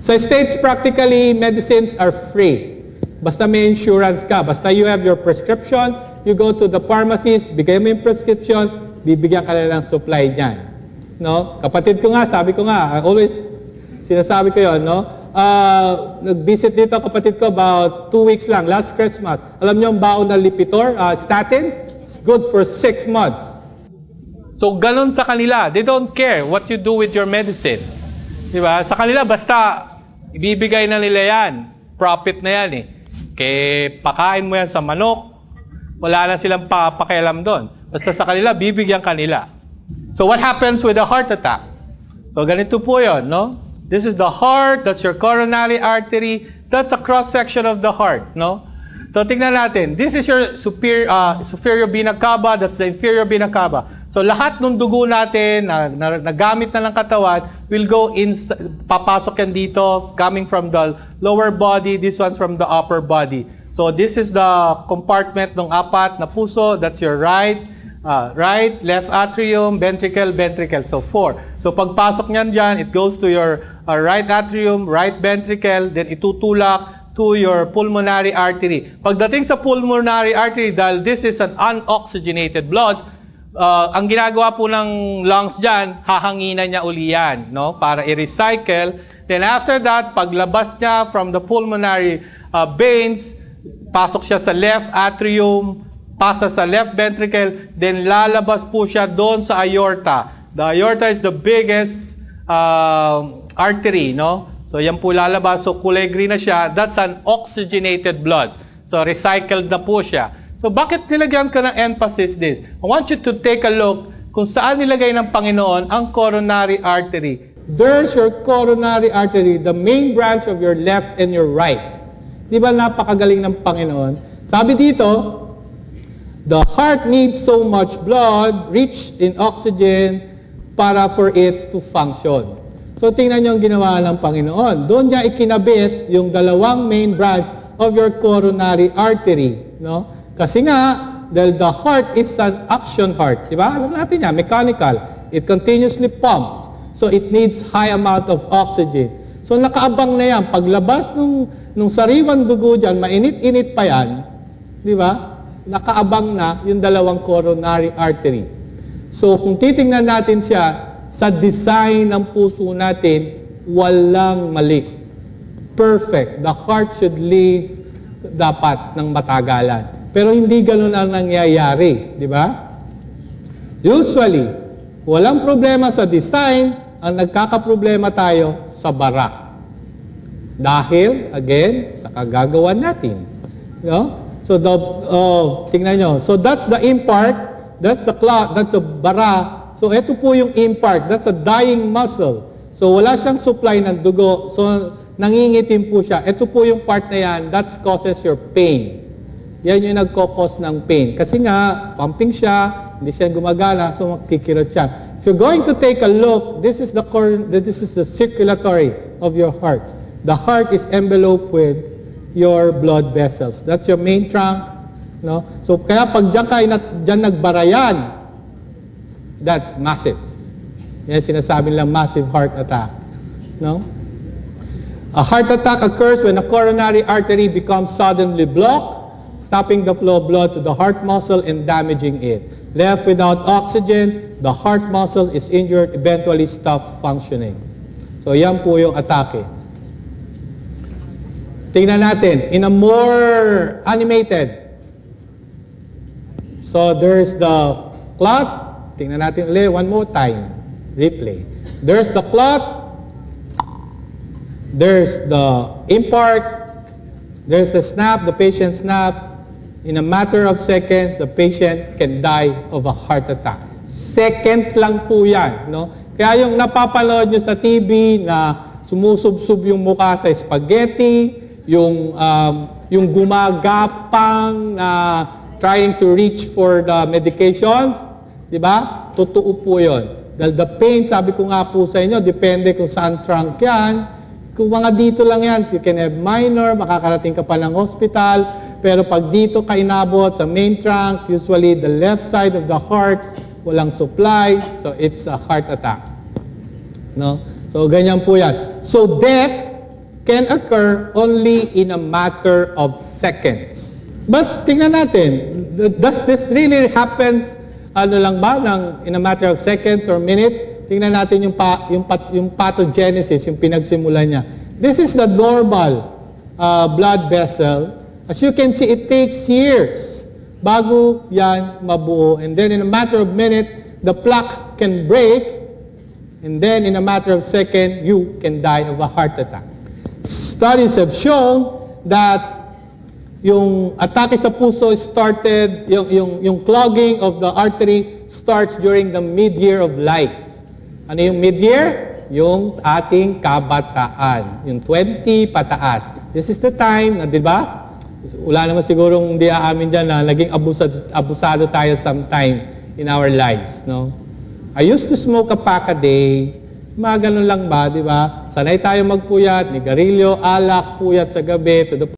Sa States, practically, medicines are free. Basta may insurance ka. Basta you have your prescription, you go to the pharmacist, bigay mo yung prescription, bibigyan ka na ng supply niyan. No? Kapatid ko nga, sabi ko nga, always sinasabi ko yun, no? Nag-visit dito kapatid ko about 2 weeks lang, last Christmas. Alam niyo ang baon na Lipitor, statins, it's good for 6 months. So, ganun sa kanila. They don't care what you do with your medicine. Diba? Sa kanila, basta ibibigay na nila yan. Profit na yan eh. Kaya pakain mo yan sa manok, wala na silang pakialam doon. Basta sa kanila, bibigyan kanila. So, what happens with a heart attack? So, ganito po yun, no? This is the heart, that's your coronary artery, that's a cross-section of the heart, no? So, tingnan natin. This is your superior vena cava, that's the inferior vena cava. So, lahat ng dugo natin na nagamit na ng katawan will go in, papasok yan dito, coming from the lower body, this one from the upper body. So, this is the compartment ng apat na puso, that's your right, left atrium, ventricle, ventricle. So, 4. So, pagpasok niyan dyan, it goes to your right atrium, right ventricle, then itutulak to your pulmonary artery. Pagdating sa pulmonary artery, dahil this is an unoxygenated blood, ang ginagawa po ng lungs dyan, hahanginan niya uli yan, no? Para i-recycle. Then after that, paglabas niya from the pulmonary veins, pasok siya sa left atrium, pasa sa left ventricle, then lalabas po siya doon sa aorta. The aorta is the biggest artery, no? So yan po lalabas. So kulay green na siya. That's an oxygenated blood. So recycled na po siya. So, bakit nilagyan ka ng emphasis this? I want you to take a look kung saan nilagay ng Panginoon ang coronary artery. There's your coronary artery, the main branch of your left and your right. Di ba napakagaling ng Panginoon? Sabi dito, the heart needs so much blood, rich in oxygen, para for it to function. So, tingnan niyo ang ginawa ng Panginoon. Doon niya ikinabit yung dalawang main branch of your coronary artery. No? Kasi nga, dahil the heart is an action heart. Diba? Alam natin yan, mechanical. It continuously pumps. So, it needs high amount of oxygen. So, nakaabang na yan. Paglabas nung sariwang dugo dyan, mainit-init pa yan. Diba? Nakaabang na yung dalawang coronary artery. So, kung titingnan natin siya, sa design ng puso natin, walang mali. Perfect. The heart should live dapat ng matagalan. Pero hindi ganun ang nangyayari, di ba? Usually, walang problema sa design, ang nagkakaproblema tayo sa bara. Dahil, again, sa kagagawan natin. No? So, tingnan nyo. So, that's the impart, that's the clot, that's the bara. So, ito po yung impart, that's a dying muscle. So, wala siyang supply ng dugo. So, nangingitim po siya. Ito po yung part na yan, that causes your pain. Yan yung nagkakos ng pain. Kasi nga, pumping siya, hindi siya gumagana, so makikirot siya. If you're going to take a look, this is the circulatory of your heart. The heart is enveloped with your blood vessels. That's your main trunk. No? So, kaya pag dyan nagbarayan, that's massive. Yan sinasabi lang massive heart attack. No? A heart attack occurs when a coronary artery becomes suddenly blocked, stopping the flow of blood to the heart muscle and damaging it. Left without oxygen, the heart muscle is injured, eventually stops functioning. So, yan po yung atake. Tingnan natin, in a more animated. So, there's the clot. Tingnan natin ulit, one more time. Replay. There's the clot. There's the impart. There's the snap, the patient snap. In a matter of seconds, the patient can die of a heart attack. Seconds lang po yan. No? Kaya yung napapanood nyo sa TV na sumusubsub yung mukha sa spaghetti, yung gumagapang na trying to reach for the medications, di ba? Totoo po yun. Dahil the pain, sabi ko nga po sa inyo, depende kung saan trunk yan. Kung mga dito lang yan, you can have minor, makakarating ka pa ng hospital. Pero pag dito ka inabot sa main trunk, usually the left side of the heart, walang supply, so it's a heart attack. No? So, ganyan po yan. So, death can occur only in a matter of seconds. But tingnan natin, does this really happens in a matter of seconds or minute? Tingnan natin yung pathogenesis, yung pinagsimula niya. This is the normal blood vessel. As you can see, it takes years bago yan mabuo. And then in a matter of minutes, the plaque can break. And then in a matter of seconds, you can die of a heart attack. Studies have shown that yung atake sa puso started, yung clogging of the artery starts during the mid-year of life. Ano yung mid-year? Yung ating kabataan. Yung 20 pataas. This is the time na, di ba? Wala naman sigurong hindi aamin dyan na naging abusado tayo sometime in our lives, no? I used to smoke a pack a day. Mga ganun lang ba, di ba? Sanay tayo magpuyat, nigarilyo, alak, puyat sa gabi, to the